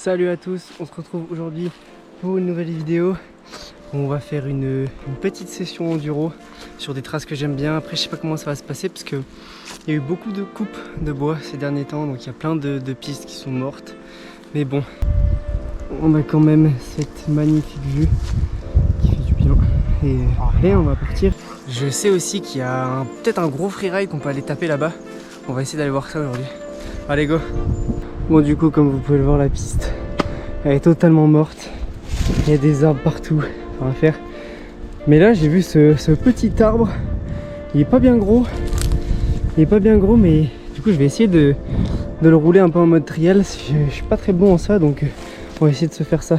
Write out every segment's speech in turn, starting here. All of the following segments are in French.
Salut à tous, on se retrouve aujourd'hui pour une nouvelle vidéo. On va faire une petite session enduro sur des traces que j'aime bien. Après je sais pas comment ça va se passer parce qu'il y a eu beaucoup de coupes de bois ces derniers temps, donc il y a plein de pistes qui sont mortes. Mais bon, on a quand même cette magnifique vue qui fait du bien. Et allez, on va partir. Je sais aussi qu'il y a peut-être un gros freeride qu'on peut aller taper là-bas. On va essayer d'aller voir ça aujourd'hui. Allez go. Bon, du coup, comme vous pouvez le voir, la piste elle est totalement morte. Il y a des arbres partout à faire. Mais là j'ai vu ce petit arbre. Il est pas bien gros. Il est pas bien gros, mais du coup je vais essayer de le rouler un peu en mode trial. Je suis pas très bon en ça, donc on va essayer de se faire ça.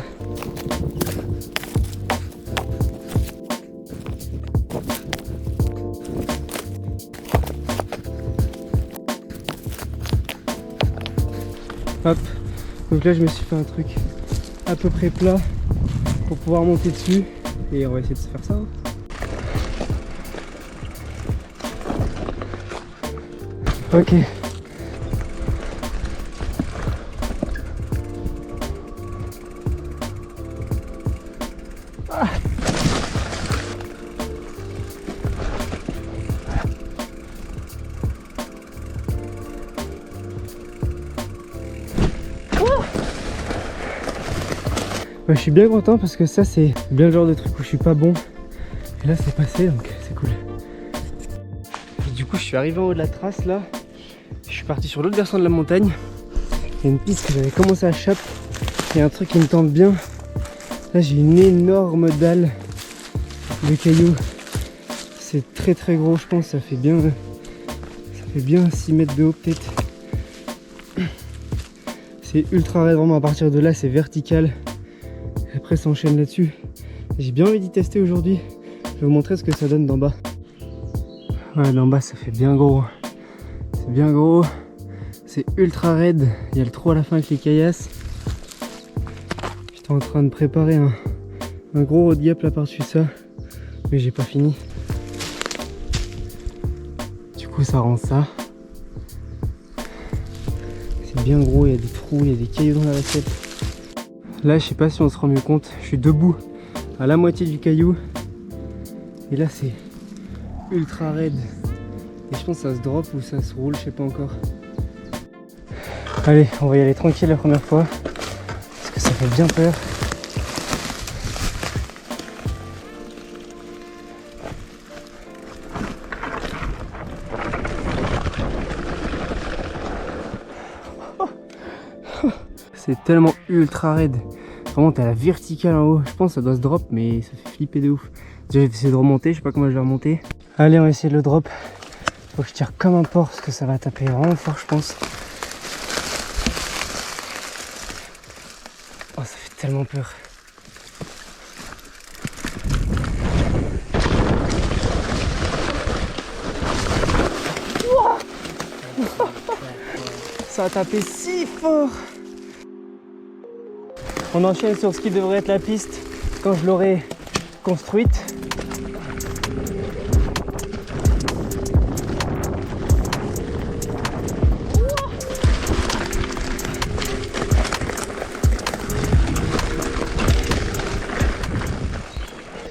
Hop, donc là je me suis fait un truc à peu près plat pour pouvoir monter dessus et on va essayer de se faire ça. Ok. Ah. Je suis bien content parce que ça c'est bien le genre de truc où je suis pas bon. Et là c'est passé, donc c'est cool. Et du coup je suis arrivé en haut de la trace là. Je suis parti sur l'autre versant de la montagne. Il y a une piste que j'avais commencé à choper. Il y a un truc qui me tente bien. Là j'ai une énorme dalle de cailloux. C'est très très gros, je pense. Ça fait bien 6 mètres de haut peut-être. C'est ultra raide vraiment. À partir de là c'est vertical. Après ça enchaîne là-dessus. J'ai bien envie d'y tester aujourd'hui. Je vais vous montrer ce que ça donne d'en bas. Ouais, d'en bas ça fait bien gros. C'est bien gros. C'est ultra raide. Il y a le trou à la fin avec les caillasses. J'étais en train de préparer un gros road gap là par-dessus ça. Mais j'ai pas fini. Du coup ça rend ça. C'est bien gros, il y a des trous, il y a des cailloux dans la recette. Là je sais pas si on se rend mieux compte, je suis debout à la moitié du caillou. Et là c'est ultra raide. Et je pense que ça se drop ou ça se roule, je sais pas encore. Allez, on va y aller tranquille la première fois. Parce que ça fait bien peur. C'est tellement ultra raide. Vraiment t'as la verticale en haut. Je pense que ça doit se drop mais ça fait flipper de ouf. Déjà j'ai essayé de remonter, je sais pas comment je vais remonter. Allez, on va essayer de le drop. Faut que je tire comme un porc parce que ça va taper vraiment fort je pense. Oh, ça fait tellement peur. Ça a tapé si fort. On enchaîne sur ce qui devrait être la piste quand je l'aurai construite.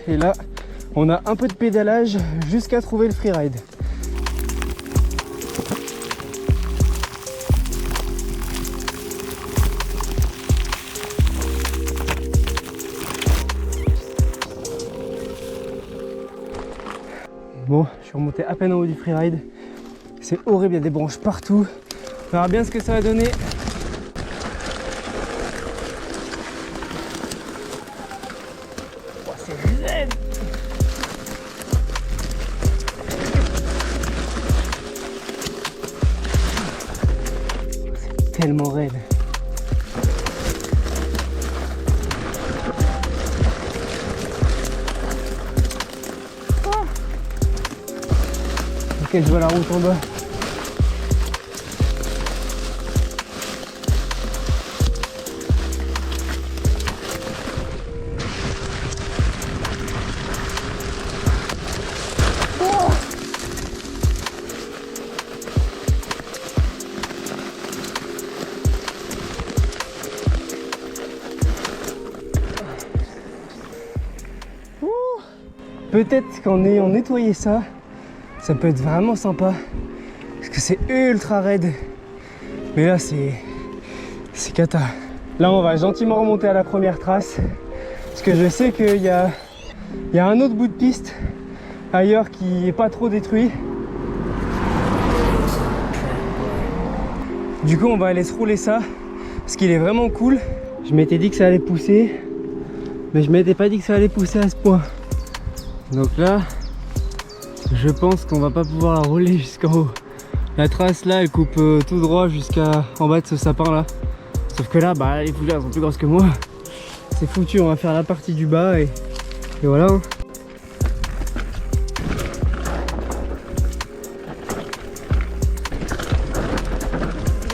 Et là, on a un peu de pédalage jusqu'à trouver le freeride. Bon, je suis remonté à peine en haut du freeride. C'est horrible, il y a des branches partout. On verra bien ce que ça va donner. Oh, c'est raide. C'est tellement raide. Ok, je vois la route en bas. peut-être qu'en ayant nettoyé ça, ça peut être vraiment sympa. Parce que c'est ultra raide. Mais là, c'est cata. Là, on va gentiment remonter à la première trace. Parce que je sais qu'il y a un autre bout de piste ailleurs qui est pas trop détruit. Du coup, on va aller se rouler ça. Parce qu'il est vraiment cool. Je m'étais dit que ça allait pousser. Mais je m'étais pas dit que ça allait pousser à ce point. Donc là, je pense qu'on va pas pouvoir la rouler jusqu'en haut. La trace là, elle coupe tout droit jusqu'à en bas de ce sapin là. Sauf que là, bah, les fougères sont plus grosses que moi. C'est foutu, on va faire la partie du bas et voilà. Hein.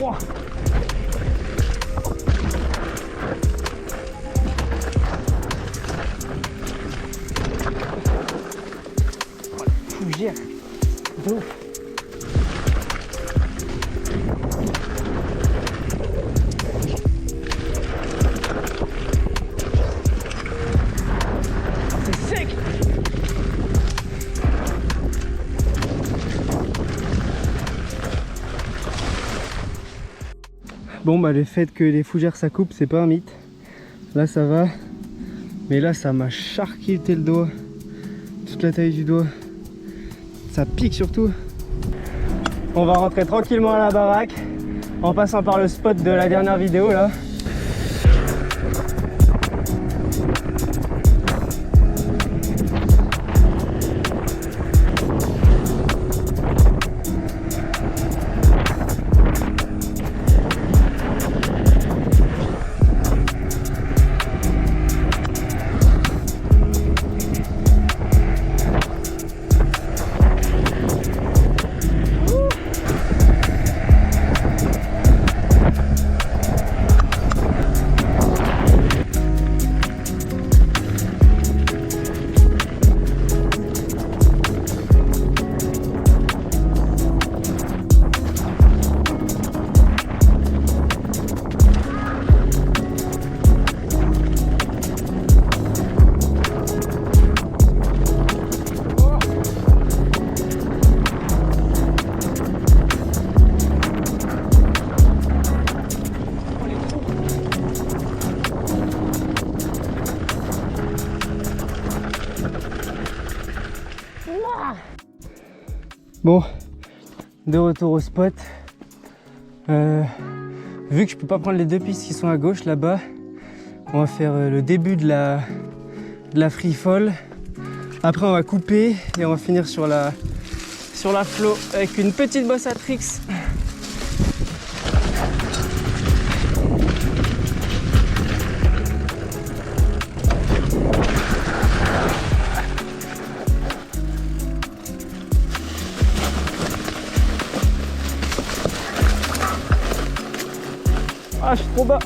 Wow. Fougère de ouf. Bon bah le fait que les fougères ça coupe c'est pas un mythe. Là ça va. Mais là ça m'a charcuté le doigt. Toute la taille du doigt. Ça pique surtout. On va rentrer tranquillement à la baraque. En passant par le spot de la dernière vidéo là. Bon, de retour au spot. Vu que je peux pas prendre les deux pistes qui sont à gauche là-bas, on va faire le début de la free fall. Après on va couper et on va finir sur la flow avec une petite bosse à tricks. Ah, je suis trop bas.